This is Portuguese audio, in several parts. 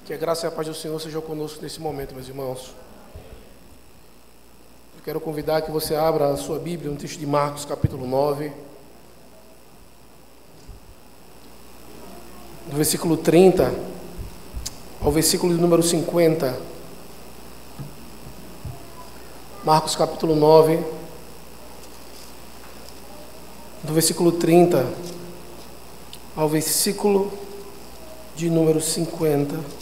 Que a graça e a paz do Senhor sejam conosco nesse momento, meus irmãos. Eu quero convidar que você abra a sua Bíblia no texto de Marcos, capítulo 9, do versículo 30 ao versículo de número 50. Marcos, capítulo 9, do versículo 30 ao versículo de número 50.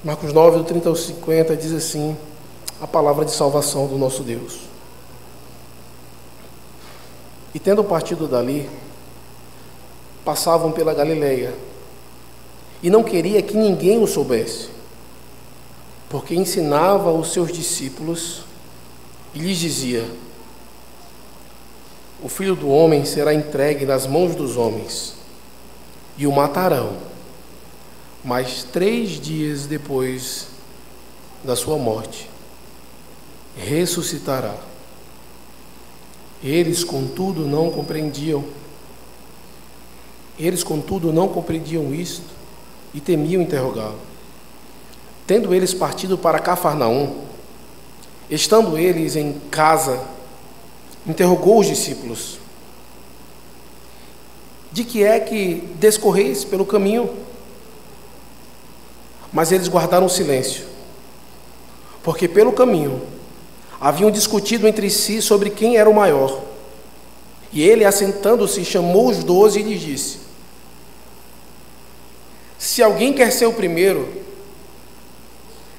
Marcos 9, do 30 ao 50, diz assim a palavra de salvação do nosso Deus. E tendo partido dali, passavam pela Galileia, e não queria que ninguém o soubesse, porque ensinava os seus discípulos e lhes dizia: o Filho do Homem será entregue nas mãos dos homens, e o matarão. Mas 3 dias depois da sua morte, ressuscitará. Eles, contudo, não compreendiam isto e temiam interrogá-lo. Tendo eles partido para Cafarnaum, estando eles em casa, interrogou os discípulos: de que é que discorreis pelo caminho? Mas eles guardaram silêncio, porque pelo caminho haviam discutido entre si sobre quem era o maior. E ele, assentando-se, chamou os 12 e lhes disse: se alguém quer ser o primeiro,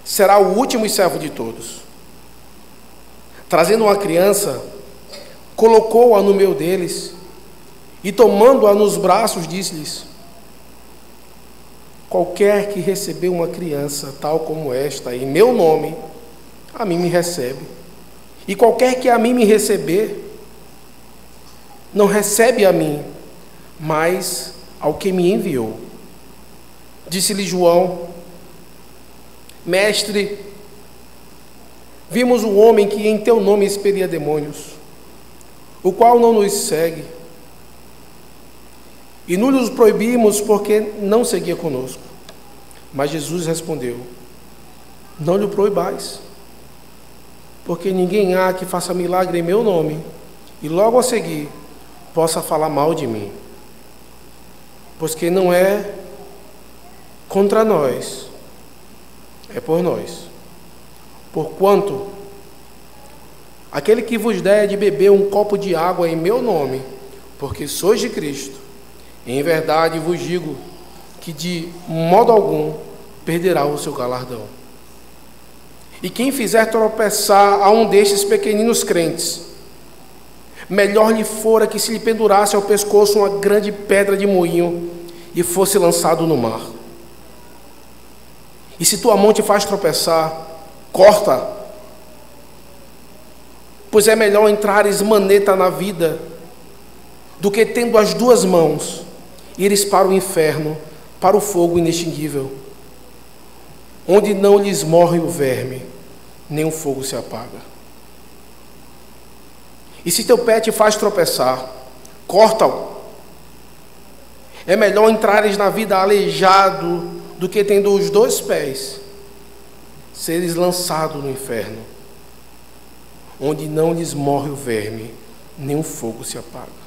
será o último e servo de todos. Trazendo uma criança, colocou-a no meio deles, e tomando-a nos braços, disse-lhes: qualquer que receber uma criança tal como esta, em meu nome, a mim me recebe. E qualquer que a mim me receber, não recebe a mim, mas ao que me enviou. Disse-lhe João: mestre, vimos um homem que em teu nome expelia demônios, o qual não nos segue, e nos os proibimos porque não seguia conosco. Mas Jesus respondeu: não lhe proibais, porque ninguém há que faça milagre em meu nome e logo a seguir possa falar mal de mim. Pois que não é contra nós, é por nós. Porquanto aquele que vos der de beber um copo de água em meu nome, porque sois de Cristo, em verdade vos digo que de modo algum perderá o seu galardão. E quem fizer tropeçar a um destes pequeninos crentes, melhor lhe fora que se lhe pendurasse ao pescoço uma grande pedra de moinho e fosse lançado no mar. E se tua mão te faz tropeçar, corta, pois é melhor entrares maneta na vida do que, tendo as 2 mãos, ires para o inferno, para o fogo inextinguível, onde não lhes morre o verme, nem o fogo se apaga. E se teu pé te faz tropeçar, corta-o. É melhor entrares na vida aleijado do que, tendo os 2 pés, seres lançado no inferno, onde não lhes morre o verme, nem o fogo se apaga.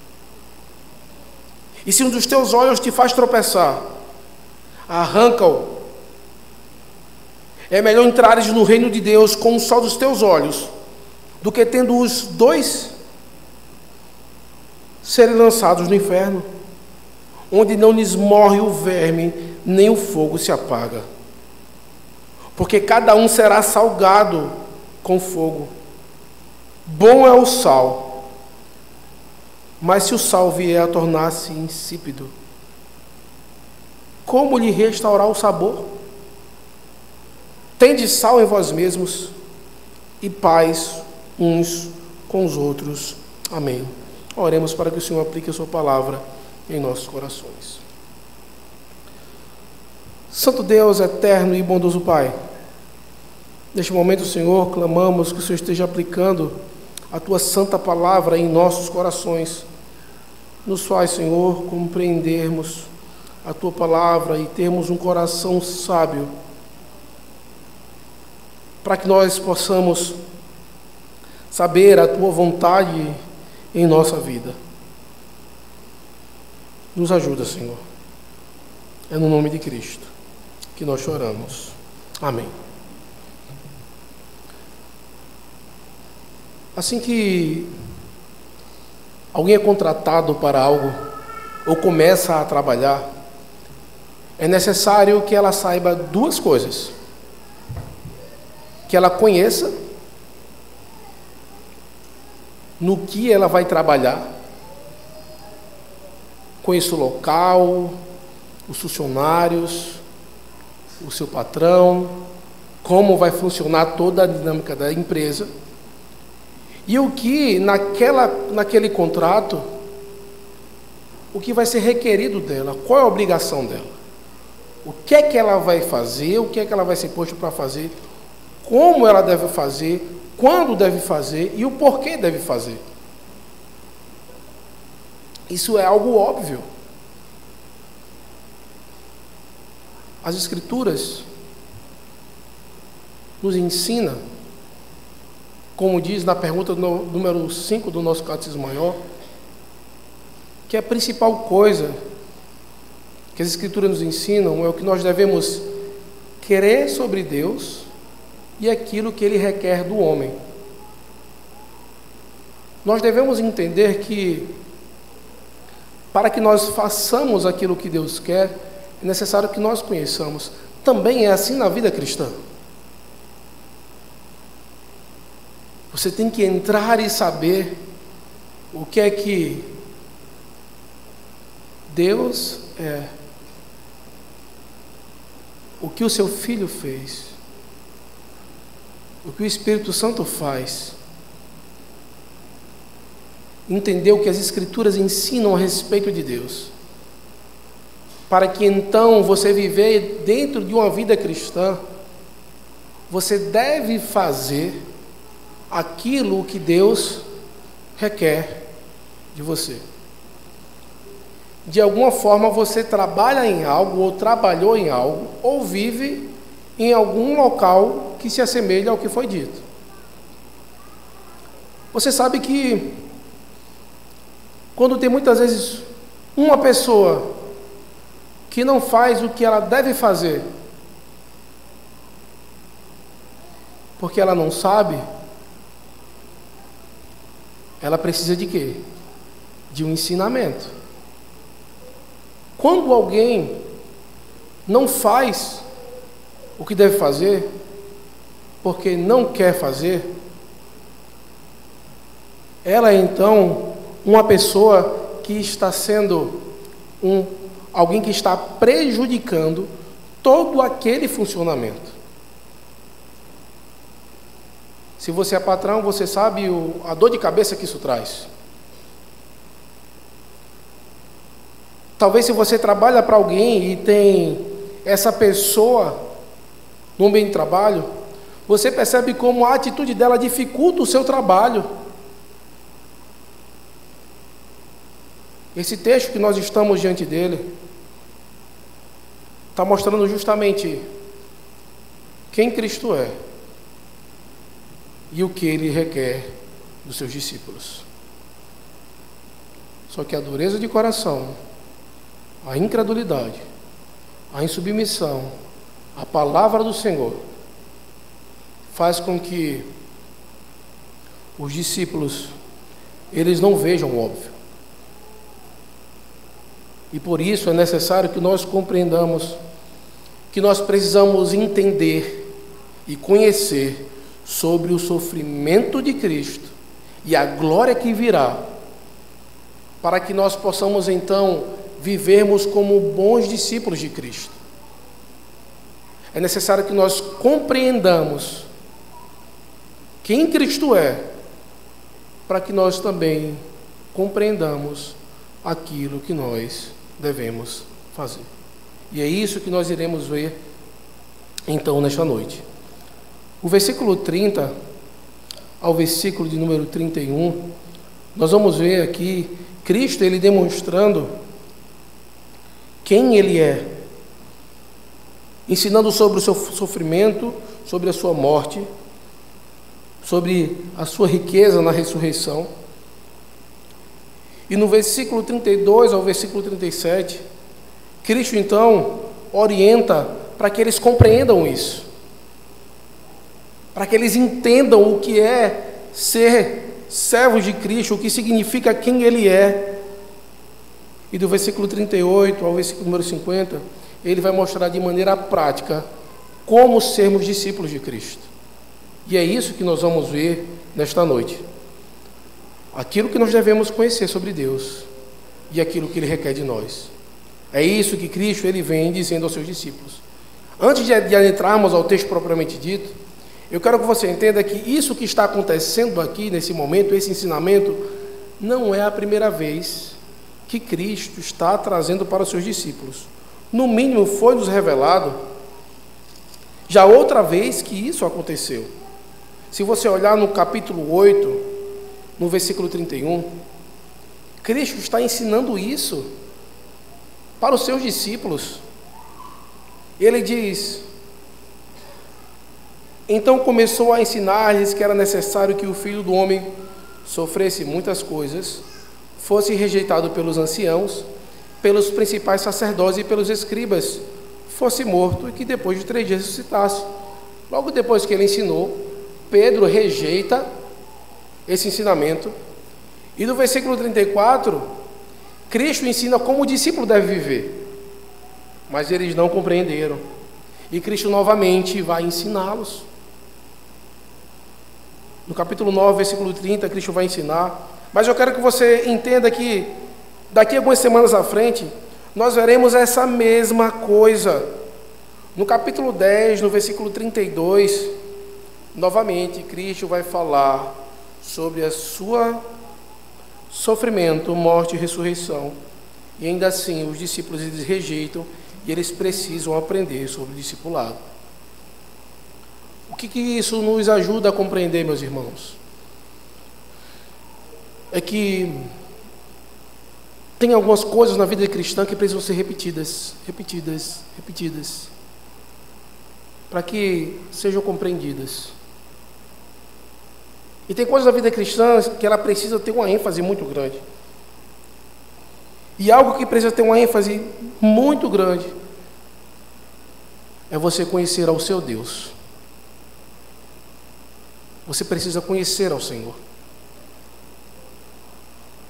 E se um dos teus olhos te faz tropeçar, arranca-o. É melhor entrares no reino de Deus com um só dos teus olhos, do que, tendo os 2, serem lançados no inferno, onde não lhes morre o verme, nem o fogo se apaga. Porque cada um será salgado com fogo. Bom é o sal Mas se o sal vier a tornar-se insípido, como lhe restaurar o sabor? Tende sal em vós mesmos e paz uns com os outros. Amém. Oremos para que o Senhor aplique a sua palavra em nossos corações. Santo Deus, eterno e bondoso Pai, neste momento, Senhor, clamamos que o Senhor esteja aplicando a tua santa palavra em nossos corações. Nos faz, Senhor, compreendermos a tua palavra e termos um coração sábio, para que nós possamos saber a tua vontade em nossa vida. Nos ajuda, Senhor. É no nome de Cristo que nós choramos. Amém. Assim que alguém é contratado para algo ou começa a trabalhar, é necessário que ela saiba duas coisas: que ela conheça no que ela vai trabalhar, conheça o local, os funcionários, o seu patrão, como vai funcionar toda a dinâmica da empresa, e o que naquele contrato, o que vai ser requerido dela, qual é a obrigação dela, o que é que ela vai fazer, o que é que ela vai ser posta para fazer, como ela deve fazer, quando deve fazer e o porquê deve fazer. Isso é algo óbvio. As Escrituras nos ensinam, como diz na pergunta número 5 do nosso Catecismo Maior, que a principal coisa que as Escrituras nos ensinam é o que nós devemos querer sobre Deus e aquilo que Ele requer do homem. Nós devemos entender que, para que nós façamos aquilo que Deus quer, é necessário que nós conheçamos. Também é assim na vida cristã. Você tem que entrar e saber o que é que Deus é, o que o seu Filho fez, o que o Espírito Santo faz, entender o que as Escrituras ensinam a respeito de Deus, para que então você viver dentro de uma vida cristã, você deve fazer aquilo que Deus requer de você. De alguma forma você trabalha em algo, ou trabalhou em algo, ou vive em algum local que se assemelha ao que foi dito. Você sabe que quando tem muitas vezes uma pessoa que não faz o que ela deve fazer, porque ela não sabe, ela precisa de quê? De um ensinamento. Quando alguém não faz o que deve fazer, porque não quer fazer, ela é então uma pessoa que está sendo alguém que está prejudicando todo aquele funcionamento. Se você é patrão, você sabe a dor de cabeça que isso traz. Talvez se você trabalha para alguém e tem essa pessoa no ambiente de trabalho, você percebe como a atitude dela dificulta o seu trabalho. Esse texto que nós estamos diante dele está mostrando justamente quem Cristo é e o que Ele requer dos seus discípulos. Só que a dureza de coração, a incredulidade, a insubmissão à palavra do Senhor faz com que os discípulos eles não vejam o óbvio. E por isso é necessário que nós compreendamos que nós precisamos entender e conhecer sobre o sofrimento de Cristo e a glória que virá para que nós possamos então vivermos como bons discípulos de Cristo. É necessário que nós compreendamos quem Cristo é, para que nós também compreendamos aquilo que nós devemos fazer. E é isso que nós iremos ver então nesta noite. O versículo 30 ao versículo de número 31, nós vamos ver aqui Cristo, ele demonstrando quem ele é, ensinando sobre o seu sofrimento, sobre a sua morte, sobre a sua riqueza na ressurreição. E no versículo 32 ao versículo 37, Cristo então orienta para que eles compreendam isso, para que eles entendam o que é ser servos de Cristo, o que significa quem ele é. E do versículo 38 ao versículo número 50, ele vai mostrar de maneira prática como sermos discípulos de Cristo. E é isso que nós vamos ver nesta noite. Aquilo que nós devemos conhecer sobre Deus e aquilo que ele requer de nós. É isso que Cristo ele vem dizendo aos seus discípulos. Antes de adentrarmos ao texto propriamente dito, eu quero que você entenda que isso que está acontecendo aqui nesse momento, esse ensinamento, não é a primeira vez que Cristo está trazendo para os seus discípulos. No mínimo foi nos revelado já outra vez que isso aconteceu. Se você olhar no capítulo 8, no versículo 31, Cristo está ensinando isso para os seus discípulos. Ele diz: então começou a ensinar-lhes que era necessário que o Filho do Homem sofresse muitas coisas, fosse rejeitado pelos anciãos, pelos principais sacerdotes e pelos escribas, fosse morto e que depois de 3 dias ressuscitasse. Logo depois que ele ensinou, Pedro rejeita esse ensinamento. E no versículo 34, Cristo ensina como o discípulo deve viver. Mas eles não compreenderam. E Cristo novamente vai ensiná-los. No capítulo 9, versículo 30, Cristo vai ensinar. Mas eu quero que você entenda que daqui a algumas semanas à frente, nós veremos essa mesma coisa. No capítulo 10, no versículo 32, novamente Cristo vai falar sobre a sua sofrimento, morte e ressurreição. E ainda assim os discípulos eles rejeitam e eles precisam aprender sobre o discipulado. O que isso nos ajuda a compreender, meus irmãos? É que tem algumas coisas na vida cristã que precisam ser repetidas, para que sejam compreendidas. E tem coisas na vida cristã que ela precisa ter uma ênfase muito grande. E algo que precisa ter uma ênfase muito grande é você conhecer ao seu Deus. Você precisa conhecer ao Senhor.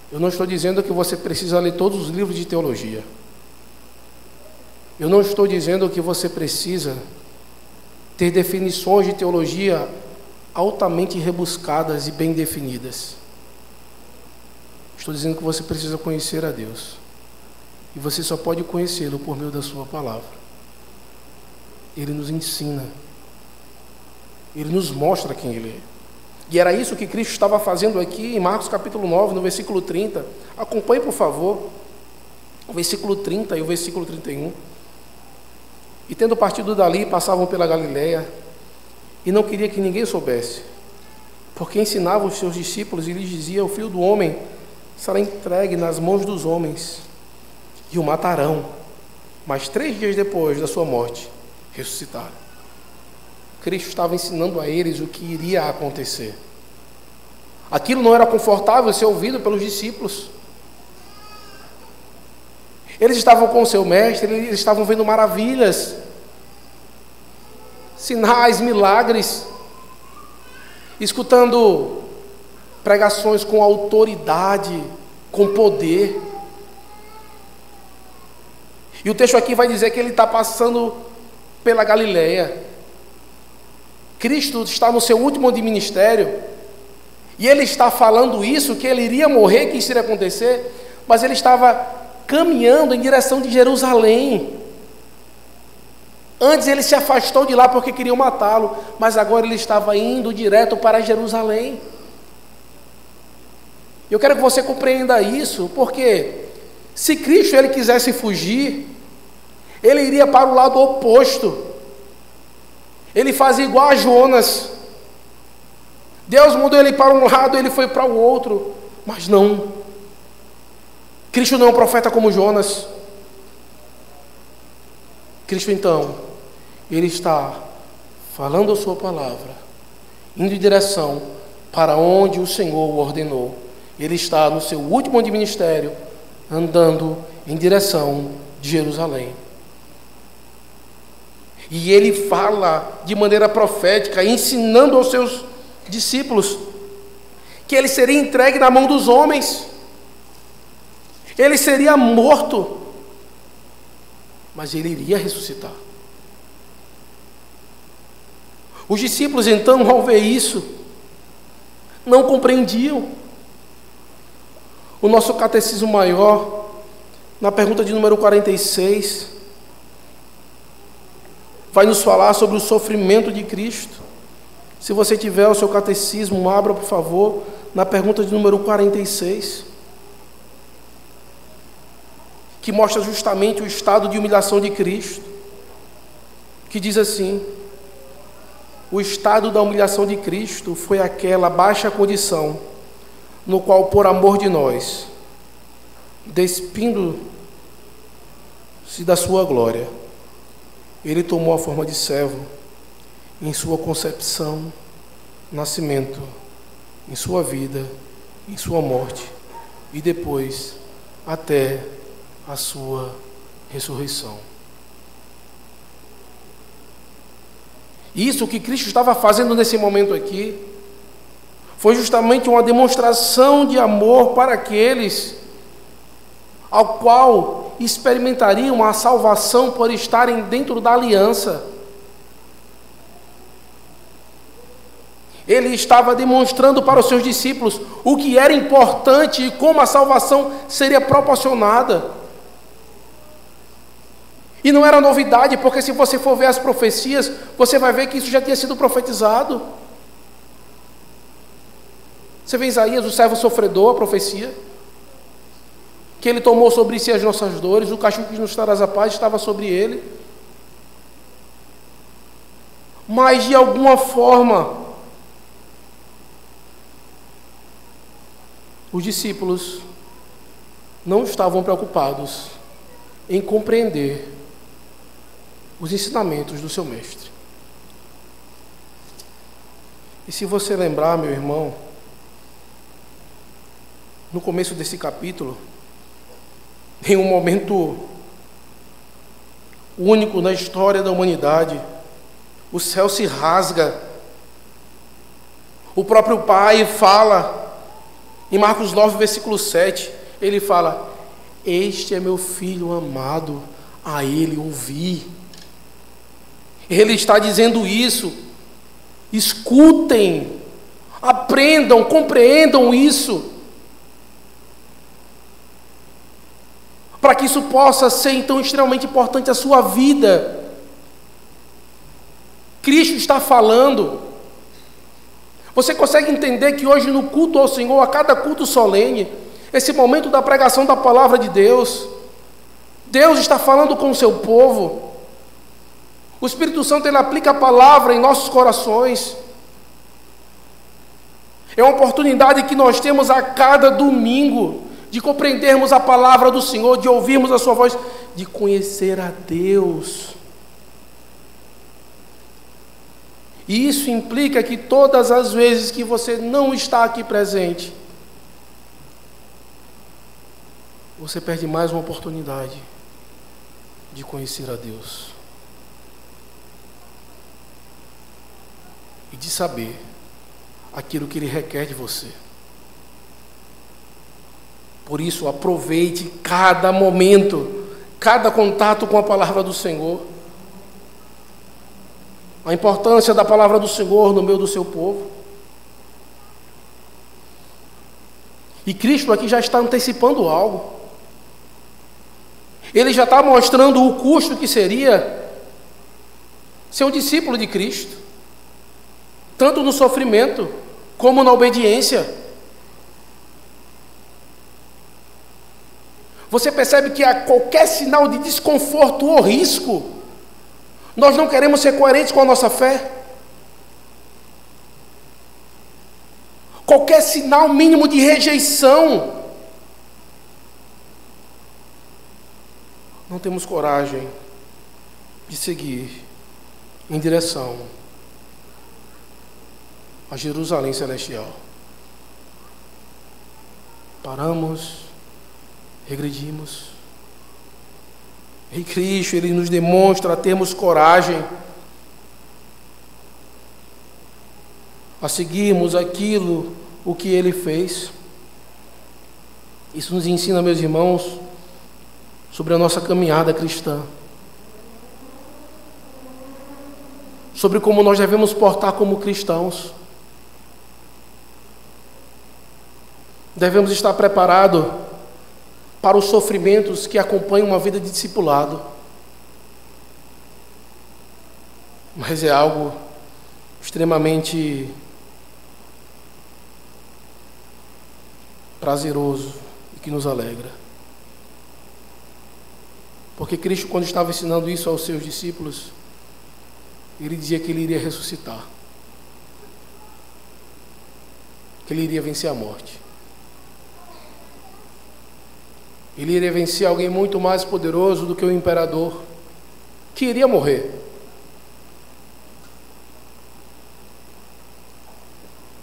Eu não estou dizendo que você precisa ler todos os livros de teologia. Eu não estou dizendo que você precisa ter definições de teologia altamente rebuscadas e bem definidas. Estou dizendo que você precisa conhecer a Deus. E você só pode conhecê-lo por meio da sua palavra. Ele nos ensina. Ele nos mostra quem Ele é. E era isso que Cristo estava fazendo aqui em Marcos capítulo 9, no versículo 30. Acompanhe, por favor, o versículo 30 e o versículo 31. E tendo partido dali, passavam pela Galileia, e não queria que ninguém soubesse, porque ensinava os seus discípulos e lhes dizia: o Filho do Homem será entregue nas mãos dos homens, e o matarão, mas 3 dias depois da sua morte, ressuscitará. Cristo estava ensinando a eles o que iria acontecer. Aquilo não era confortável ser ouvido pelos discípulos. Eles estavam com o seu mestre, eles estavam vendo maravilhas, sinais, milagres, escutando pregações com autoridade, com poder. E o texto aqui vai dizer que ele está passando pela Galileia. Cristo está no seu último ministério, e ele está falando isso, que ele iria morrer, que isso iria acontecer, mas ele estava caminhando em direção de Jerusalém. Antes ele se afastou de lá porque queriam matá-lo, mas agora ele estava indo direto para Jerusalém. Eu quero que você compreenda isso, porque se Cristo ele quisesse fugir, ele iria para o lado oposto. Ele fazia igual a Jonas. Deus mandou ele para um lado, ele foi para o outro, mas não. Cristo não é um profeta como Jonas. Cristo então, ele está falando a sua palavra, indo em direção para onde o Senhor o ordenou. Ele está no seu último ano de ministério, andando em direção de Jerusalém. E ele fala de maneira profética, ensinando aos seus discípulos que ele seria entregue na mão dos homens, ele seria morto, mas ele iria ressuscitar. Os discípulos então, ao ver isso, não compreendiam. O nosso catecismo maior, na pergunta de número 46, vai nos falar sobre o sofrimento de Cristo. Se você tiver o seu catecismo, abra, por favor, na pergunta de número 46, que mostra justamente o estado de humilhação de Cristo, que diz assim: o estado da humilhação de Cristo foi aquela baixa condição, no qual, por amor de nós, despindo-se da sua glória, ele tomou a forma de servo em sua concepção, nascimento, em sua vida, em sua morte e depois até a sua ressurreição. Isso que Cristo estava fazendo nesse momento aqui foi justamente uma demonstração de amor para aqueles ao qual experimentariam a salvação por estarem dentro da aliança. Ele estava demonstrando para os seus discípulos o que era importante e como a salvação seria proporcionada. E não era novidade, porque se você for ver as profecias, você vai ver que isso já tinha sido profetizado. Você vê Isaías, o servo sofredor, a profecia, que ele tomou sobre si as nossas dores, o castigo que nos traz a paz estava sobre ele. Mas de alguma forma, os discípulos não estavam preocupados em compreender os ensinamentos do seu mestre. E se você lembrar, meu irmão, no começo desse capítulo, em um momento único na história da humanidade, o céu se rasga. O próprio Pai fala, em Marcos 9, versículo 7, ele fala: este é meu filho amado, a ele ouvi. Ele está dizendo isso. Escutem, aprendam, compreendam isso, para que isso possa ser então extremamente importante a sua vida. Cristo está falando. Você consegue entender que hoje no culto ao Senhor, a cada culto solene, esse momento da pregação da palavra de Deus, Deus está falando com o seu povo. O Espírito Santo, ele aplica a palavra em nossos corações. É uma oportunidade que nós temos a cada domingo de compreendermos a palavra do Senhor, de ouvirmos a sua voz, de conhecer a Deus. E isso implica que todas as vezes que você não está aqui presente, você perde mais uma oportunidade de conhecer a Deus e de saber aquilo que Ele requer de você. Por isso, aproveite cada momento, cada contato com a palavra do Senhor. A importância da palavra do Senhor no meio do seu povo. E Cristo aqui já está antecipando algo. Ele já está mostrando o custo que seria ser um discípulo de Cristo, tanto no sofrimento como na obediência. Você percebe que a qualquer sinal de desconforto ou risco, nós não queremos ser coerentes com a nossa fé. Qualquer sinal mínimo de rejeição, não temos coragem de seguir em direção a Jerusalém Celestial. Paramos, regredimos. Em Cristo, Ele nos demonstra termos coragem a seguirmos o que Ele fez. Isso nos ensina, meus irmãos, sobre a nossa caminhada cristã, sobre como nós devemos portar como cristãos. Devemos estar preparados para os sofrimentos que acompanham uma vida de discipulado. Mas é algo extremamente prazeroso e que nos alegra. Porque Cristo, quando estava ensinando isso aos seus discípulos, Ele dizia que Ele iria ressuscitar, que Ele iria vencer a morte. Ele iria vencer alguém muito mais poderoso do que o imperador, que iria morrer.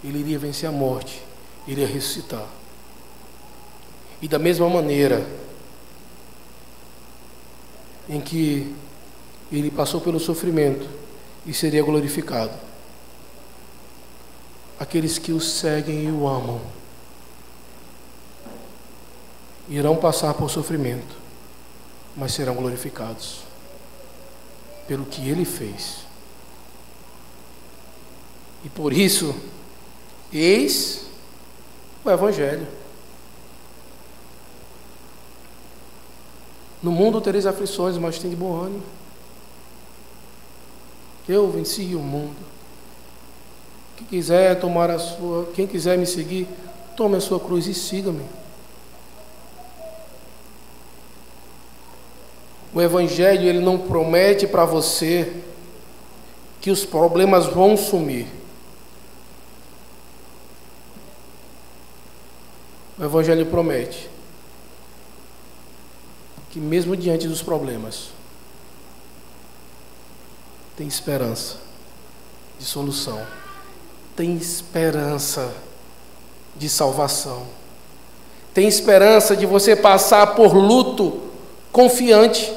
Ele iria vencer a morte, iria ressuscitar. E da mesma maneira em que Ele passou pelo sofrimento e seria glorificado, aqueles que o seguem e o amam irão passar por sofrimento, mas serão glorificados pelo que Ele fez. E por isso, eis o Evangelho. No mundo tereis aflições, mas tem de bom ânimo. Eu venci o mundo. Quem quiser me seguir, tome a sua cruz e siga-me. O Evangelho, ele não promete para você que os problemas vão sumir. O Evangelho promete que mesmo diante dos problemas, tem esperança de solução, tem esperança de salvação, tem esperança de você passar por luto confiante,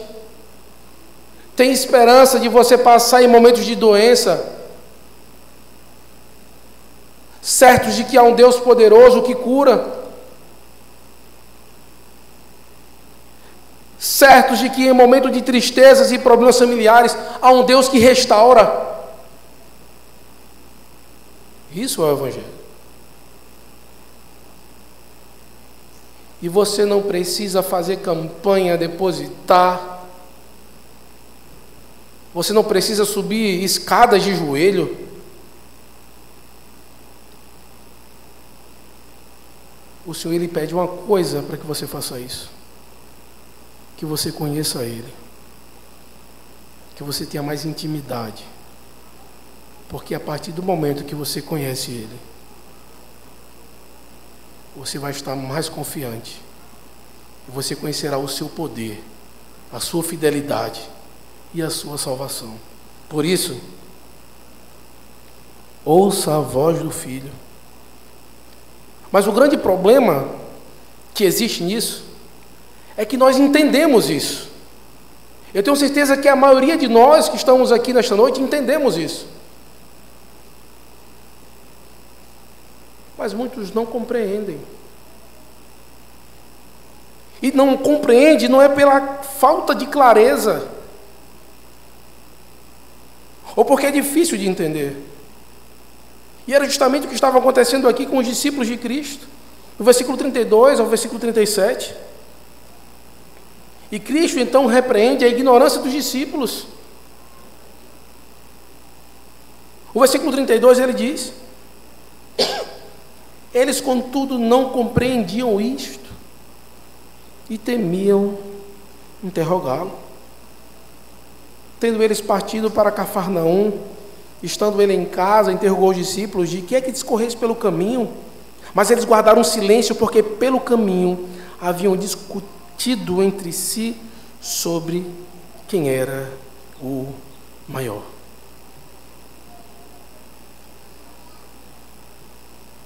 tem esperança de você passar em momentos de doença, certos de que há um Deus poderoso que cura, certos de que em momentos de tristezas e problemas familiares há um Deus que restaura. Isso é o Evangelho. E você não precisa fazer campanha, depositar. Você não precisa subir escadas de joelho. O Senhor, Ele pede uma coisa para que você faça isso: que você conheça Ele, que você tenha mais intimidade, porque a partir do momento que você conhece Ele, você vai estar mais confiante, e você conhecerá o seu poder, a sua fidelidade e a sua salvação. Por isso, ouça a voz do Filho. Mas o grande problema que existe nisso é que nós entendemos isso. Eu tenho certeza que a maioria de nós que estamos aqui nesta noite entendemos isso. Mas muitos não compreendem. E não compreende não é pela falta de clareza, ou porque é difícil de entender. E era justamente o que estava acontecendo aqui com os discípulos de Cristo, no versículo 32 ao versículo 37. E Cristo então repreende a ignorância dos discípulos. O versículo 32 ele diz: eles contudo não compreendiam isto e temiam interrogá-lo. Tendo eles partido para Cafarnaum, estando ele em casa, interrogou os discípulos de que é que discorresse pelo caminho. Mas eles guardaram silêncio, porque pelo caminho haviam discutido entre si sobre quem era o maior.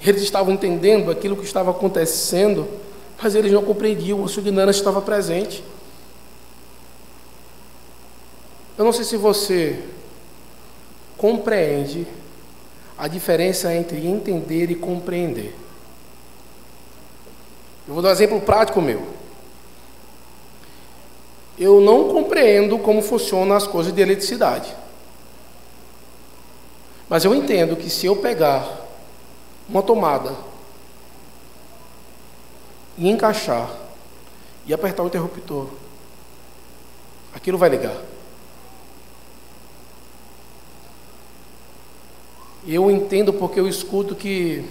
Eles estavam entendendo aquilo que estava acontecendo, mas eles não compreendiam, a sua ignorância estava presente. Eu não sei se você compreende a diferença entre entender e compreender. Eu vou dar um exemplo prático meu. Eu não compreendo como funcionam as coisas de eletricidade. Mas eu entendo que se eu pegar uma tomada e encaixar e apertar o interruptor, aquilo vai ligar. Eu entendo porque eu escuto que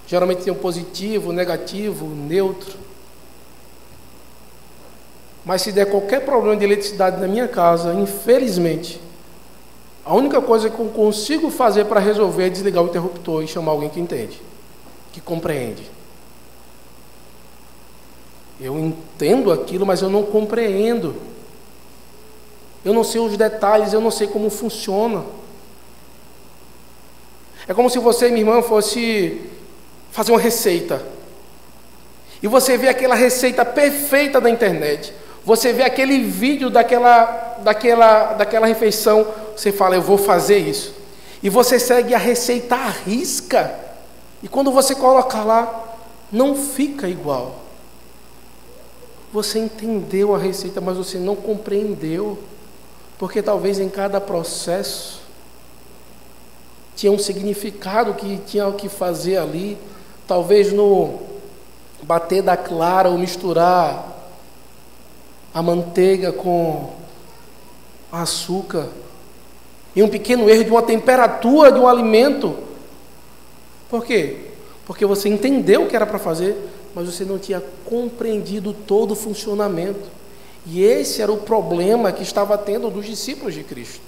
geralmente tem um positivo, negativo, neutro. Mas se der qualquer problema de eletricidade na minha casa, infelizmente, a única coisa que eu consigo fazer para resolver é desligar o interruptor e chamar alguém que entende, que compreende. Eu entendo aquilo, mas eu não compreendo. Eu não sei os detalhes, eu não sei como funciona. É como se você, minha irmã, fosse fazer uma receita. E você vê aquela receita perfeita da internet. Você vê aquele vídeo daquela refeição. Você fala, eu vou fazer isso. E você segue a receita à risca. E quando você coloca lá, não fica igual. Você entendeu a receita, mas você não compreendeu. Porque talvez em cada processo tinha um significado que tinha que fazer ali. Talvez no bater da clara ou misturar a manteiga com açúcar, e um pequeno erro de uma temperatura de um alimento. Por quê? Porque você entendeu o que era para fazer, mas você não tinha compreendido todo o funcionamento. E esse era o problema que estava tendo dos discípulos de Cristo.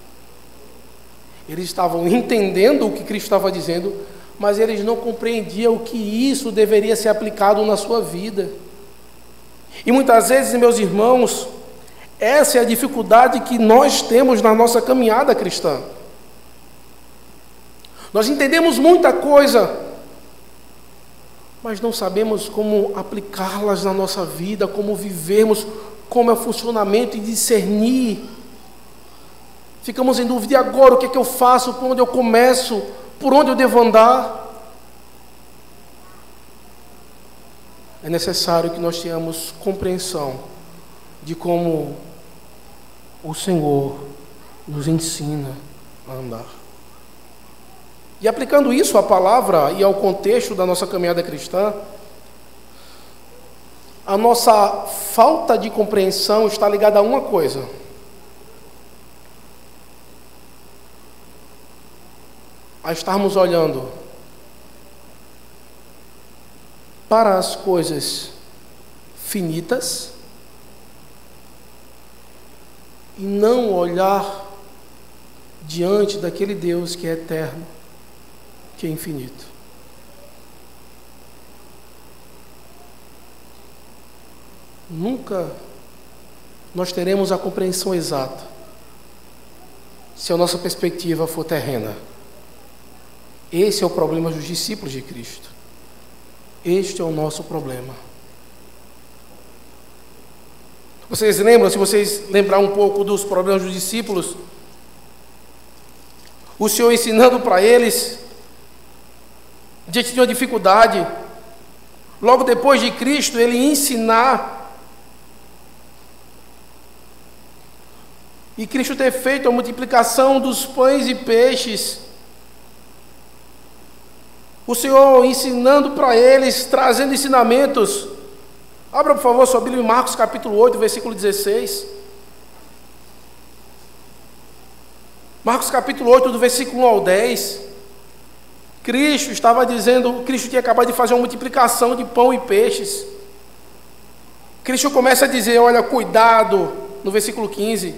Eles estavam entendendo o que Cristo estava dizendo, mas eles não compreendiam que isso deveria ser aplicado na sua vida. E muitas vezes, meus irmãos, essa é a dificuldade que nós temos na nossa caminhada cristã. Nós entendemos muita coisa, mas não sabemos como aplicá-las na nossa vida, como vivermos, como é o funcionamento e discernir. Ficamos em dúvida, e agora o que é que eu faço, por onde eu começo, por onde eu devo andar? É necessário que nós tenhamos compreensão de como o Senhor nos ensina a andar. E aplicando isso à palavra e ao contexto da nossa caminhada cristã, a nossa falta de compreensão está ligada a uma coisa: a estarmos olhando para as coisas finitas e não olhar diante daquele Deus que é eterno, que é infinito. Nunca nós teremos a compreensão exata se a nossa perspectiva for terrena. Esse é o problema dos discípulos de Cristo. Este é o nosso problema. Vocês lembram, se vocês lembrar um pouco dos problemas dos discípulos, o Senhor ensinando para eles, diante de uma dificuldade, logo depois de Cristo, Ele ensinar, e Cristo ter feito a multiplicação dos pães e peixes, o Senhor ensinando para eles, trazendo ensinamentos. Abra, por favor, sua Bíblia em Marcos capítulo 8, versículo 16. Marcos capítulo 8, do versículo 1 ao 10. Cristo tinha acabado de fazer uma multiplicação de pão e peixes. Cristo começa a dizer, olha, cuidado, no versículo 15,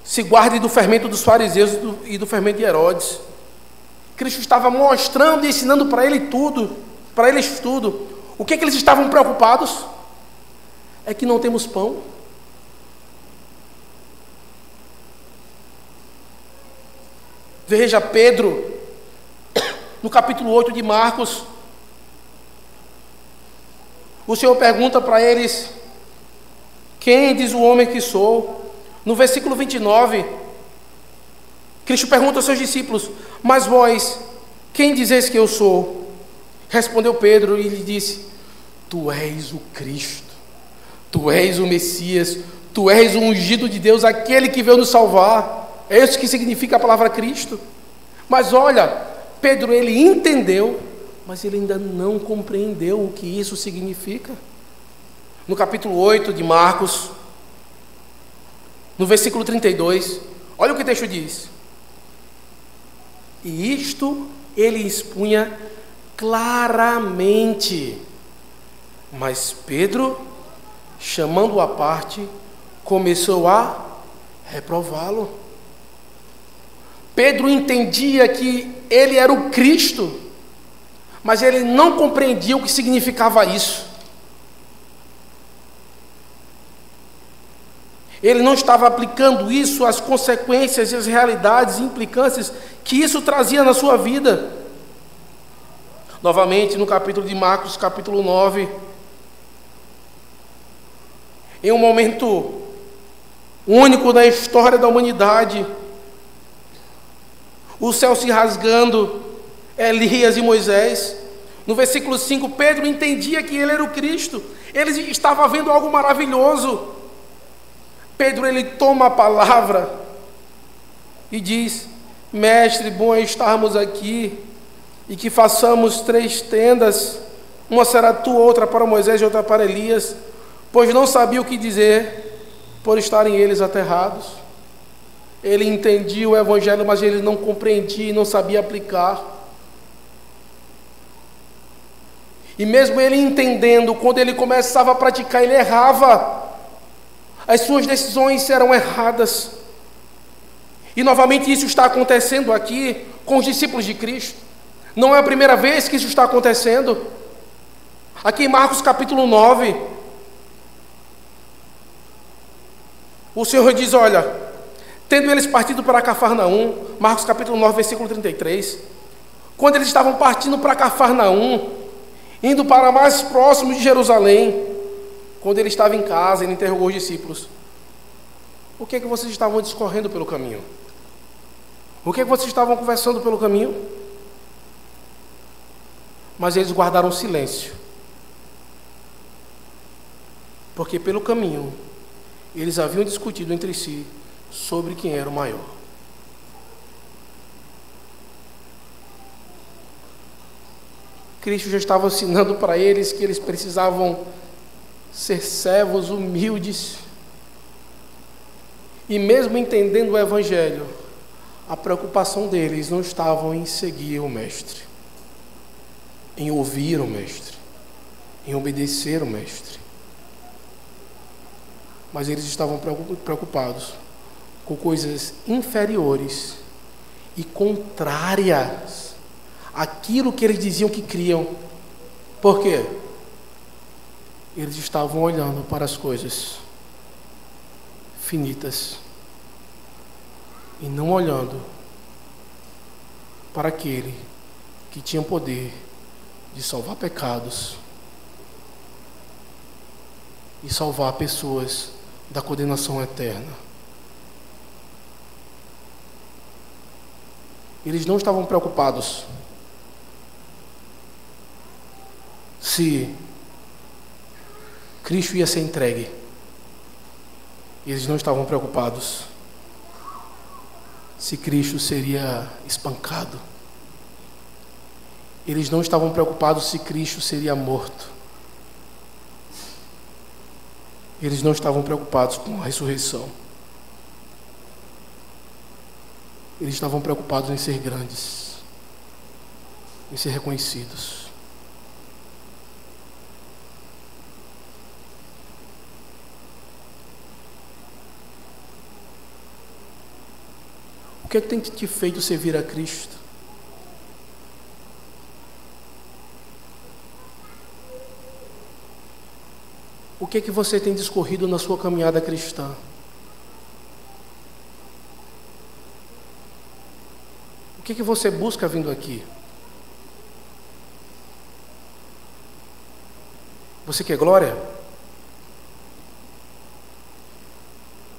se guarde do fermento dos fariseus e do fermento de Herodes. Cristo estava mostrando e ensinando para eles tudo. O que eles estavam preocupados? É que não temos pão. Veja Pedro, no capítulo 8 de Marcos, o Senhor pergunta para eles, quem diz o homem que sou? No versículo 29, Cristo pergunta aos seus discípulos, mas vós, quem dizeis que eu sou? Respondeu Pedro e lhe disse, tu és o Cristo, tu és o Messias, tu és o ungido de Deus, aquele que veio nos salvar. É isso que significa a palavra Cristo. Mas olha, Pedro, ele entendeu, mas ele ainda não compreendeu o que isso significa. No capítulo 8 de Marcos, no versículo 32, olha o que o texto diz. E isto ele expunha claramente, mas Pedro, chamando-o à parte, começou a reprová-lo. Pedro entendia que ele era o Cristo, mas ele não compreendia o que significava isso. Ele não estava aplicando isso às consequências e às realidades e implicâncias que isso trazia na sua vida. Novamente, no capítulo de Marcos, capítulo 9, em um momento único na história da humanidade, o céu se rasgando, Elias e Moisés. No versículo 5, Pedro entendia que ele era o Cristo. Ele estava vendo algo maravilhoso. Pedro, ele toma a palavra e diz, mestre, bom é estarmos aqui e que façamos 3 tendas, uma será tua, outra para Moisés e outra para Elias, pois não sabia o que dizer, por estarem eles aterrados. Ele entendia o evangelho, mas ele não compreendia e não sabia aplicar. E mesmo ele entendendo, quando ele começava a praticar, ele errava. As suas decisões eram erradas. E novamente isso está acontecendo aqui com os discípulos de Cristo. Não é a primeira vez que isso está acontecendo. Aqui em Marcos capítulo 9, o Senhor diz, olha, tendo eles partido para Cafarnaum, Marcos capítulo 9, versículo 33, quando eles estavam partindo para Cafarnaum, indo para mais próximo de Jerusalém, quando ele estava em casa, ele interrogou os discípulos, o que é que vocês estavam discorrendo pelo caminho? O que é que vocês estavam conversando pelo caminho? Mas eles guardaram silêncio, porque pelo caminho eles haviam discutido entre si sobre quem era o maior. Cristo já estava ensinando para eles que eles precisavam ser servos humildes. E mesmo entendendo o evangelho, a preocupação deles não estava em seguir o mestre, em ouvir o mestre, em obedecer o mestre. Mas eles estavam preocupados com coisas inferiores e contrárias àquilo que eles diziam que criam. Por quê? Eles estavam olhando para as coisas finitas e não olhando para aquele que tinha o poder de salvar pecados e salvar pessoas da condenação eterna. Eles não estavam preocupados se Cristo ia ser entregue. Eles não estavam preocupados se Cristo seria espancado. Eles não estavam preocupados se Cristo seria morto. Eles não estavam preocupados com a ressurreição. Eles estavam preocupados em ser grandes, em ser reconhecidos. O que é que tem te feito servir a Cristo? O que é que você tem discorrido na sua caminhada cristã? O que é que você busca vindo aqui? Você quer glória?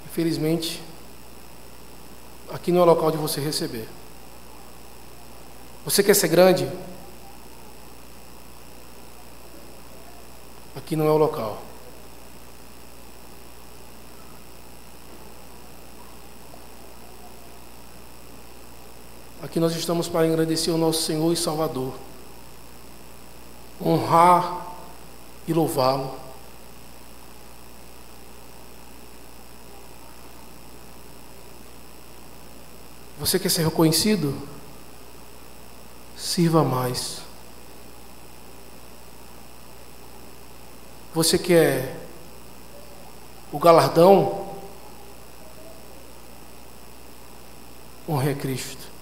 Infelizmente, aqui não é o local de você receber. Você quer ser grande? Aqui não é o local. Aqui nós estamos para engrandecer o nosso Senhor e Salvador, honrar e louvá-lo. Você quer ser reconhecido? Sirva mais. Você quer o galardão? Honre a Cristo.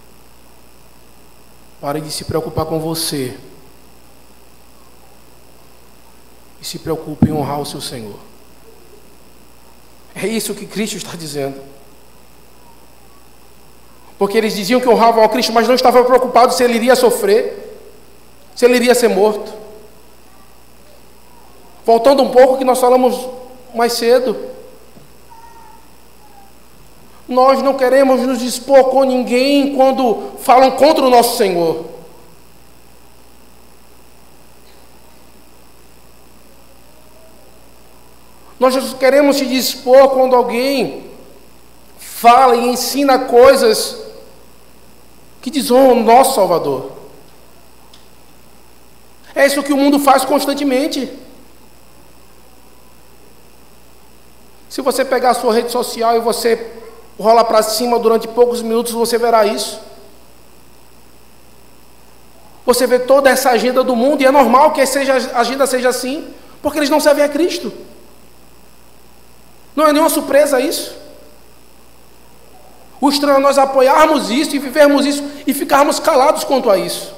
Pare de se preocupar com você e se preocupe em honrar o seu Senhor. É isso que Cristo está dizendo. Porque eles diziam que honravam ao Cristo, mas não estavam preocupados se ele iria sofrer, se ele iria ser morto. Voltando um pouco ao que nós falamos mais cedo, nós não queremos nos dispor com ninguém quando falam contra o nosso Senhor. Nós queremos se dispor quando alguém fala e ensina coisas que desonram o nosso Salvador. É isso que o mundo faz constantemente. Se você pegar a sua rede social e você rola para cima durante poucos minutos, você verá isso. Você vê toda essa agenda do mundo, e é normal que a agenda seja assim, porque eles não servem a Cristo. Não é nenhuma surpresa isso. O estranho é nós apoiarmos isso e vivermos isso e ficarmos calados quanto a isso.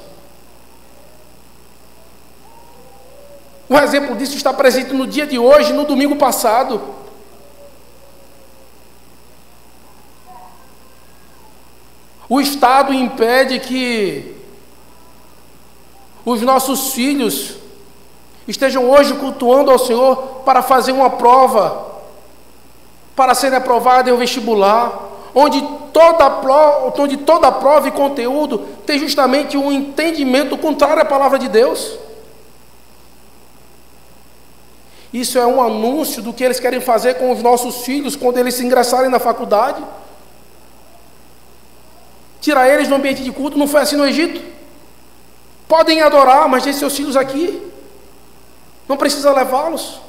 Um exemplo disso está presente no dia de hoje, no domingo passado. O Estado impede que os nossos filhos estejam hoje cultuando ao Senhor para fazer uma prova, para serem aprovados em um vestibular, onde toda prova e conteúdo tem justamente um entendimento contrário à palavra de Deus. Isso é um anúncio do que eles querem fazer com os nossos filhos quando eles se ingressarem na faculdade. Tirar eles do ambiente de culto. Não foi assim no Egito? Podem adorar, mas deixe seus filhos aqui. Não precisa levá-los.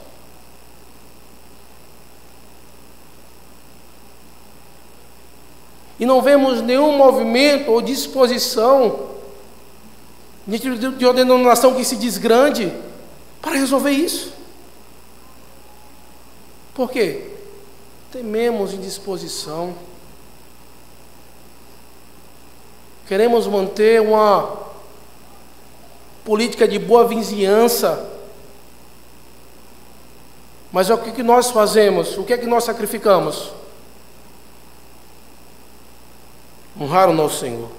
E não vemos nenhum movimento ou disposição de uma denominação que se diz grande para resolver isso. Por quê? Tememos indisposição. Queremos manter uma política de boa vizinhança. Mas o que nós fazemos? O que é que nós sacrificamos? Honrar o nosso Senhor.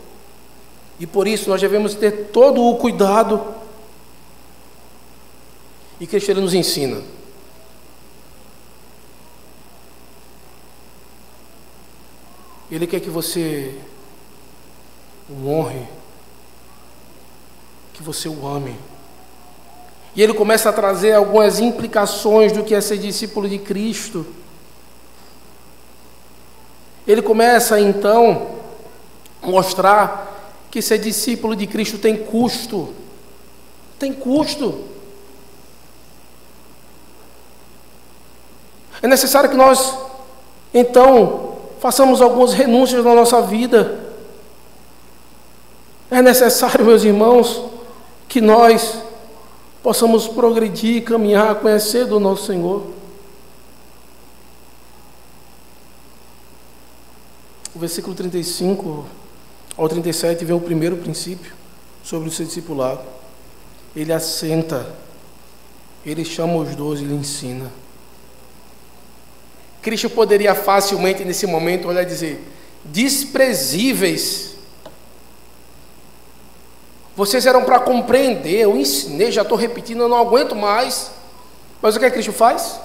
E por isso nós devemos ter todo o cuidado e que Ele nos ensina. Ele quer que você o honre, que você o ame. E ele começa a trazer algumas implicações do que é ser discípulo de Cristo. Ele começa então a mostrar que ser discípulo de Cristo tem custo. Tem custo. É necessário que nós, então, façamos algumas renúncias na nossa vida. É necessário, meus irmãos, que nós possamos progredir, caminhar, conhecer do nosso Senhor. O versículo 35 ao 37 vem o primeiro princípio sobre o seu discipulado. Ele assenta, ele chama os 12 e lhe ensina. Cristo poderia facilmente nesse momento olhar e dizer: desprezíveis, vocês eram para compreender, eu ensinei, já estou repetindo, eu não aguento mais. Mas o que Cristo faz?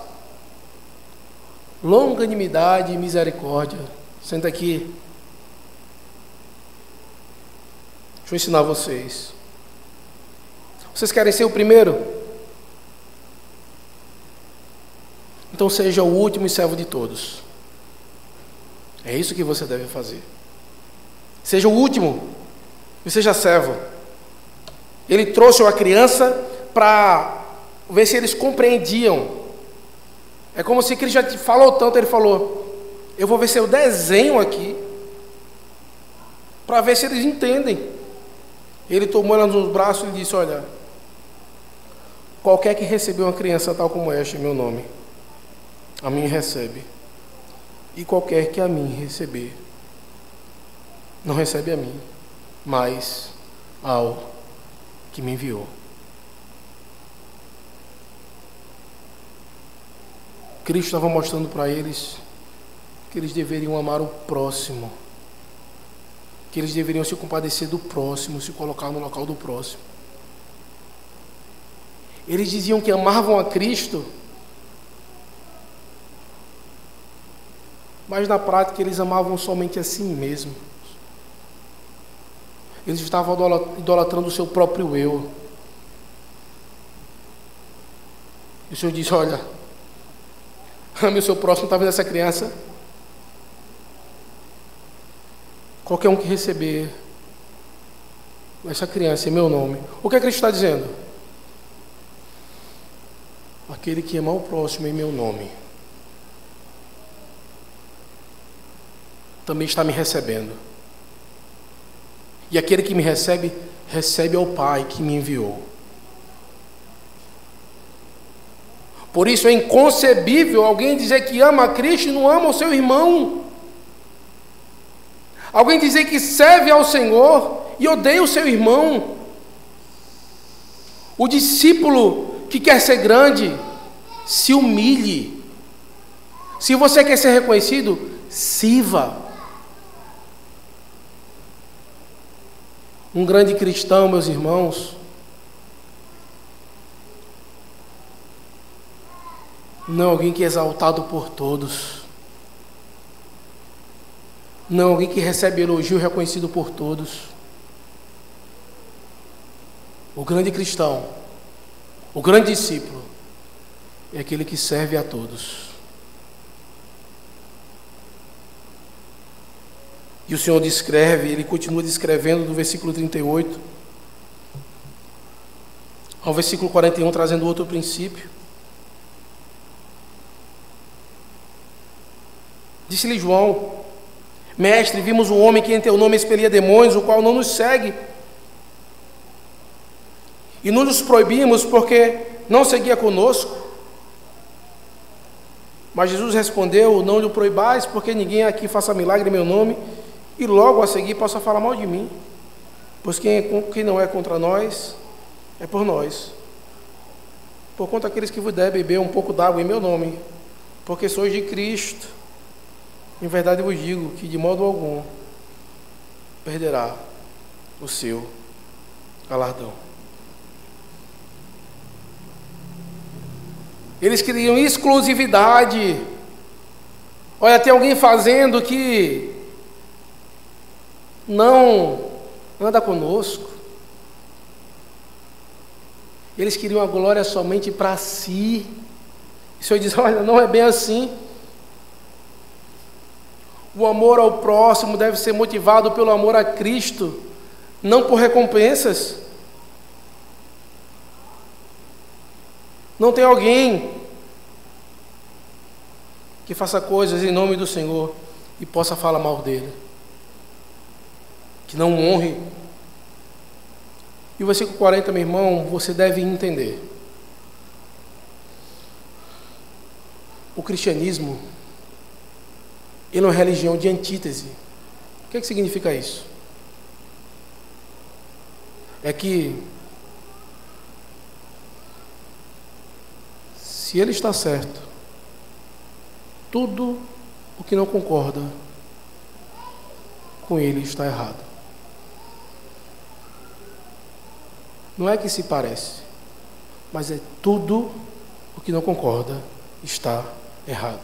Longanimidade e misericórdia. Senta aqui. Deixa eu ensinar vocês. Vocês querem ser o primeiro? Então seja o último e servo de todos. É isso que você deve fazer. Seja o último e seja servo. Ele trouxe uma criança para ver se eles compreendiam. É como se Cristo já falou tanto, ele falou: eu vou ver se eu desenho aqui, para ver se eles entendem. Ele tomou ela nos braços e disse: olha, qualquer que recebeu uma criança tal como esta em meu nome, a mim recebe. E qualquer que a mim receber, não recebe a mim, mas ao que me enviou. Cristo estava mostrando para eles que eles deveriam amar o próximo, que eles deveriam se compadecer do próximo, se colocar no local do próximo. Eles diziam que amavam a Cristo, mas na prática eles amavam somente a si mesmos. Eles estavam idolatrando o seu próprio eu. E o Senhor disse: olha, ame o seu próximo. Está vendo essa criança? Qualquer um que receber essa criança em meu nome. O que Cristo está dizendo? Aquele que ama o próximo em meu nome também está me recebendo. E aquele que me recebe, recebe ao Pai que me enviou. Por isso é inconcebível alguém dizer que ama a Cristo e não ama o seu irmão. Alguém dizer que serve ao Senhor e odeia o seu irmão. O discípulo que quer ser grande, se humilhe. Se você quer ser reconhecido, sirva. Um grande cristão, meus irmãos, não é alguém que é exaltado por todos. Não é alguém que recebe elogio reconhecido por todos. O grande cristão, o grande discípulo, é aquele que serve a todos. E o Senhor descreve, ele continua descrevendo do versículo 38 ao versículo 41, trazendo outro princípio. Disse-lhe João: mestre, vimos um homem que em teu nome expelia demônios, o qual não nos segue. E não nos proibimos porque não seguia conosco. Mas Jesus respondeu: não lhe proibais, porque ninguém aqui faça milagre em meu nome e logo a seguir possa falar mal de mim. Pois quem não é contra nós, é por nós. Porquanto aqueles que vos der beber um pouco d'água em meu nome, porque sois de Cristo, em verdade vos digo que de modo algum perderá o seu galardão. Eles queriam exclusividade. Olha, tem alguém fazendo que não anda conosco. Eles queriam a glória somente para si. O Senhor diz: olha, não é bem assim. O amor ao próximo deve ser motivado pelo amor a Cristo, não por recompensas. Não tem alguém que faça coisas em nome do Senhor e possa falar mal dele, que não honre. E o versículo 40, meu irmão, você deve entender. O cristianismo, ele é uma religião de antítese. O que significa isso? É que se ele está certo, tudo o que não concorda com ele está errado. Não é que se parece, mas é tudo o que não concorda está errado.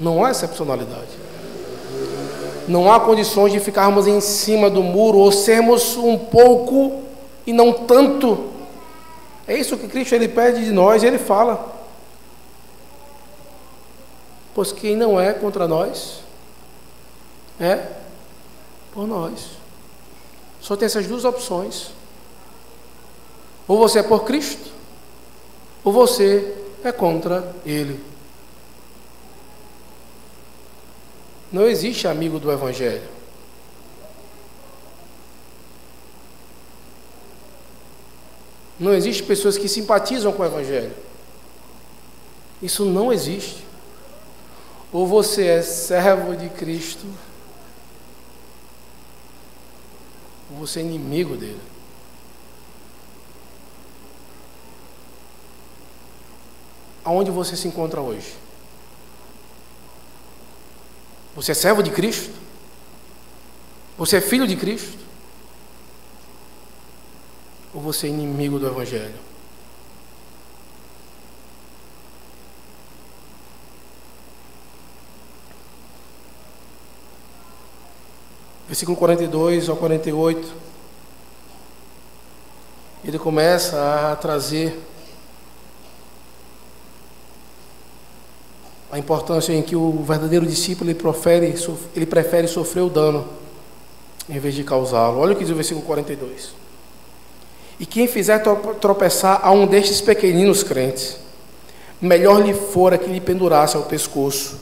Não há excepcionalidade. Não há condições de ficarmos em cima do muro ou sermos um pouco e não tanto. É isso que Cristo ele pede de nós, e ele fala: pois quem não é contra nós é por nós. Só tem essas duas opções. Ou você é por Cristo, ou você é contra Ele. Não existe amigo do Evangelho. Não existe pessoas que simpatizam com o Evangelho. Isso não existe. Ou você é servo de Cristo, ou você é inimigo dele. Aonde você se encontra hoje? Você é servo de Cristo? Você é filho de Cristo? Ou você é inimigo do Evangelho? Versículo 42 ao 48, ele começa a trazer a importância em que o verdadeiro discípulo ele prefere sofrer o dano em vez de causá-lo. Olha o que diz o versículo 42. E quem fizer tropeçar a um destes pequeninos crentes, melhor lhe fora que lhe pendurasse ao pescoço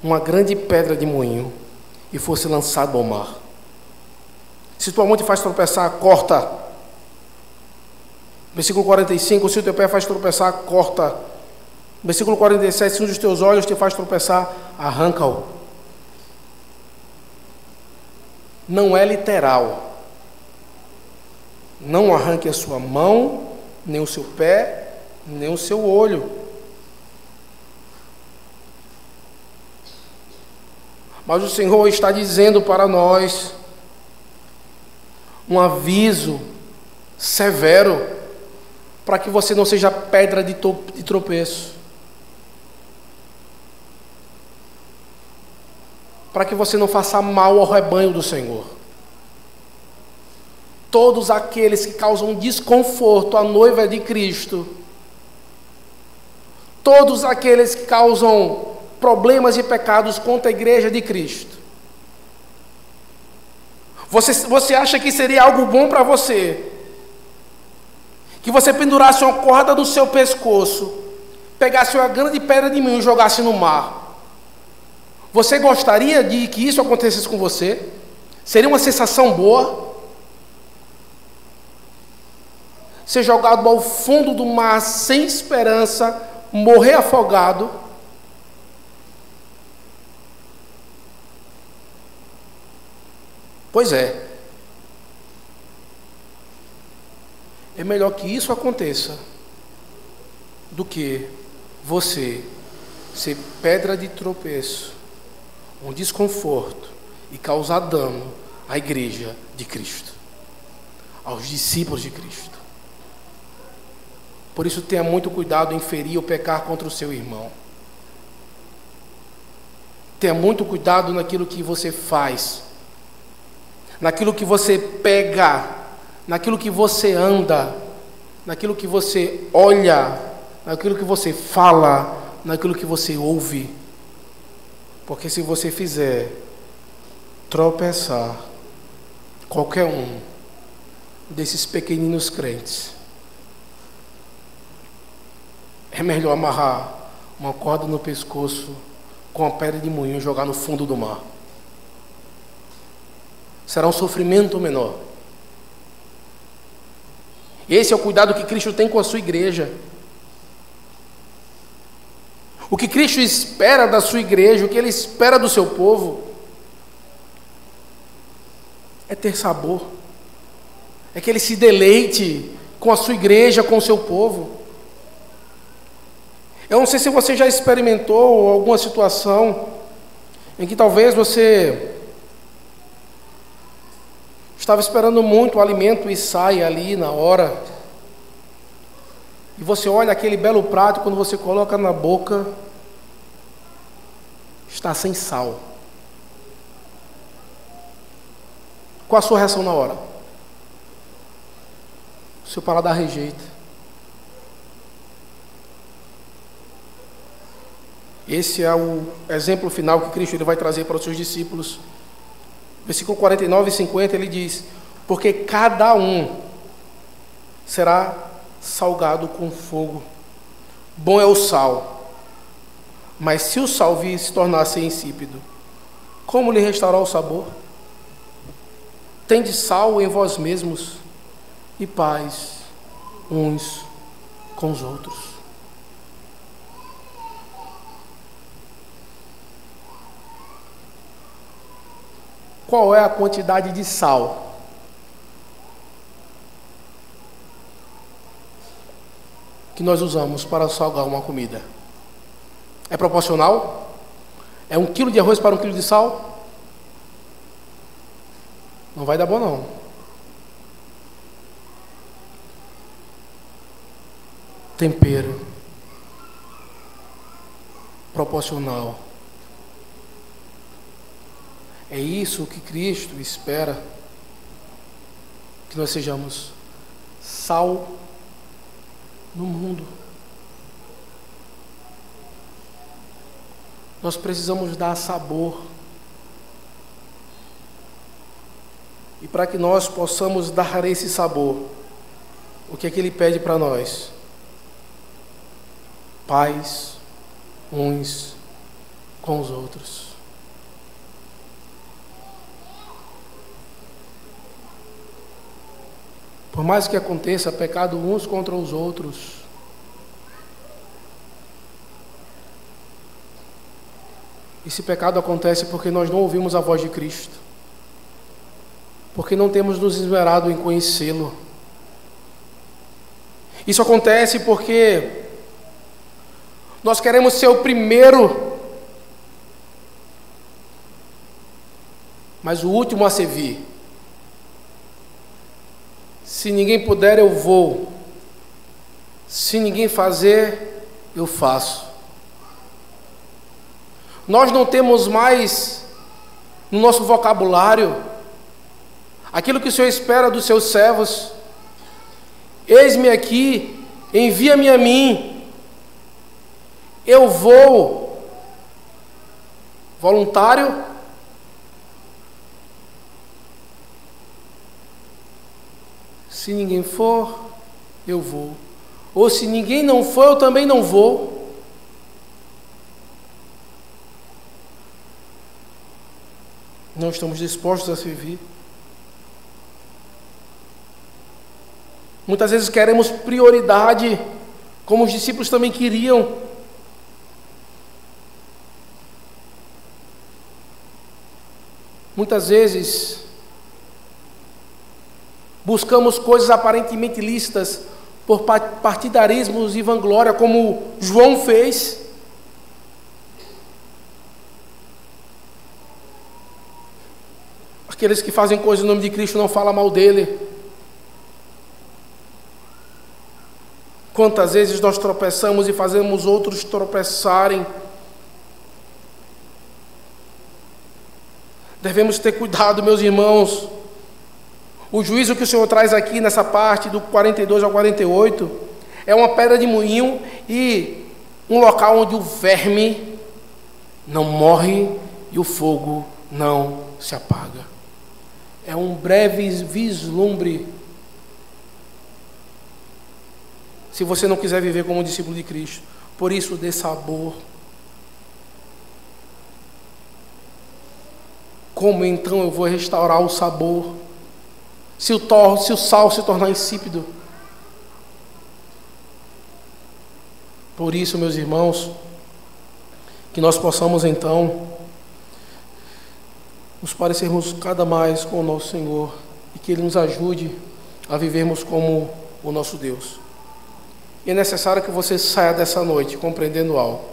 uma grande pedra de moinho e fosse lançado ao mar. Se tua mão te faz tropeçar, corta. Versículo 45, se o teu pé faz tropeçar, corta. Versículo 47, se um dos teus olhos te faz tropeçar, arranca-o. Não é literal. Não arranque a sua mão, nem o seu pé, nem o seu olho. Mas o Senhor está dizendo para nós um aviso severo para que você não seja pedra de tropeço. Para que você não faça mal ao rebanho do Senhor. Todos aqueles que causam desconforto à noiva de Cristo, todos aqueles que causam problemas e pecados contra a igreja de Cristo. Você acha que seria algo bom para você? Que você pendurasse uma corda no seu pescoço, pegasse uma grande pedra de moinho e jogasse no mar? Você gostaria de que isso acontecesse com você? Seria uma sensação boa? Ser jogado ao fundo do mar sem esperança, morrer afogado? Pois é. É melhor que isso aconteça do que você ser pedra de tropeço, um desconforto e causar dano à igreja de Cristo, aos discípulos de Cristo. Por isso tenha muito cuidado em ferir ou pecar contra o seu irmão. Tenha muito cuidado naquilo que você faz, naquilo que você pega, naquilo que você anda, naquilo que você olha, naquilo que você fala, naquilo que você ouve. Porque se você fizer tropeçar qualquer um desses pequeninos crentes, é melhor amarrar uma corda no pescoço com a pedra de moinho e jogar no fundo do mar. Será um sofrimento menor. Esse é o cuidado que Cristo tem com a sua igreja. O que Cristo espera da sua igreja, o que Ele espera do seu povo, é ter sabor. É que Ele se deleite com a sua igreja, com o seu povo. Eu não sei se você já experimentou alguma situação em que talvez você estava esperando muito o alimento e sai ali na hora. E você olha aquele belo prato, quando você coloca na boca, está sem sal. Qual a sua reação na hora? O seu paladar rejeita. Esse é o exemplo final que Cristo ele vai trazer para os seus discípulos. Versículo 49 e 50 ele diz: porque cada um será salgado com fogo. Bom é o sal, mas se o sal vir se tornasse insípido, como lhe restaurar o sabor? Tende sal em vós mesmos e paz uns com os outros. Qual é a quantidade de sal que nós usamos para salgar uma comida? É proporcional? É 1 quilo de arroz para 1 quilo de sal? Não vai dar bom não. Tempero proporcional. É isso que Cristo espera, que nós sejamos sal no mundo. Nós precisamos dar sabor. E para que nós possamos dar esse sabor, o que é que Ele pede para nós? Paz uns com os outros. Por mais que aconteça pecado uns contra os outros, esse pecado acontece porque nós não ouvimos a voz de Cristo, porque não temos nos esmerado em conhecê-lo. Isso acontece porque nós queremos ser o primeiro, mas o último a servir. Se ninguém puder, eu vou. Se ninguém fazer, eu faço. Nós não temos mais no nosso vocabulário aquilo que o Senhor espera dos seus servos. Eis-me aqui, envia-me a mim. Eu vou. Voluntário? Se ninguém for, eu vou. Ou se ninguém não for, eu também não vou. Não estamos dispostos a servir. Muitas vezes queremos prioridade, como os discípulos também queriam. Muitas vezes buscamos coisas aparentemente lícitas por partidarismos e vanglória, como João fez. Aqueles que fazem coisas em nome de Cristo não falam mal dele. Quantas vezes nós tropeçamos e fazemos outros tropeçarem? Devemos ter cuidado, meus irmãos. O juízo que o Senhor traz aqui nessa parte do 42 ao 48 é uma pedra de moinho e um local onde o verme não morre e o fogo não se apaga. É um breve vislumbre se você não quiser viver como um discípulo de Cristo. Por isso, dê sabor. Como então eu vou restaurar o sabor? Se o sal se tornar insípido. Por isso, meus irmãos, que nós possamos então nos parecermos cada mais com o nosso Senhor e que Ele nos ajude a vivermos como o nosso Deus. E é necessário que você saia dessa noite compreendendo algo.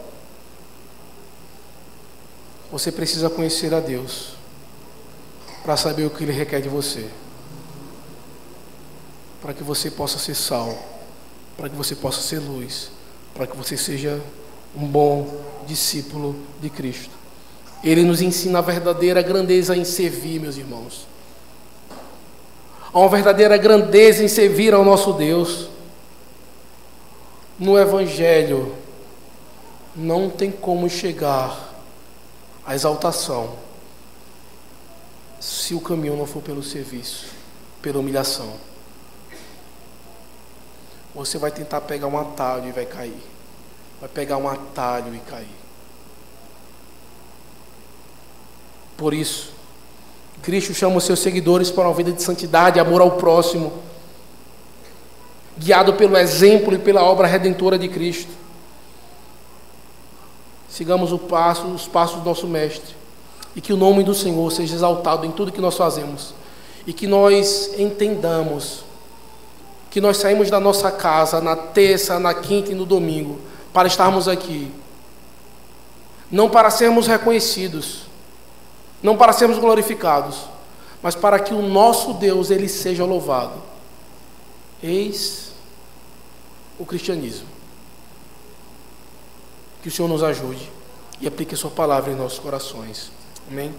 Você precisa conhecer a Deus para saber o que Ele requer de você, para que você possa ser sal, para que você possa ser luz, para que você seja um bom discípulo de Cristo. Ele nos ensina a verdadeira grandeza em servir, meus irmãos. Há uma verdadeira grandeza em servir ao nosso Deus. No Evangelho não tem como chegar à exaltação se o caminho não for pelo serviço, pela humilhação. Você vai tentar pegar um atalho e vai cair. Vai pegar um atalho e cair. Por isso, Cristo chama os seus seguidores para uma vida de santidade, amor ao próximo, guiado pelo exemplo e pela obra redentora de Cristo. Sigamos os passos do nosso Mestre, e que o nome do Senhor seja exaltado em tudo que nós fazemos, e que nós entendamos que nós saímos da nossa casa na terça, na quinta e no domingo para estarmos aqui, não para sermos reconhecidos, não para sermos glorificados, mas para que o nosso Deus, Ele seja louvado. Eis o cristianismo. Que o Senhor nos ajude e aplique a sua palavra em nossos corações. Amém?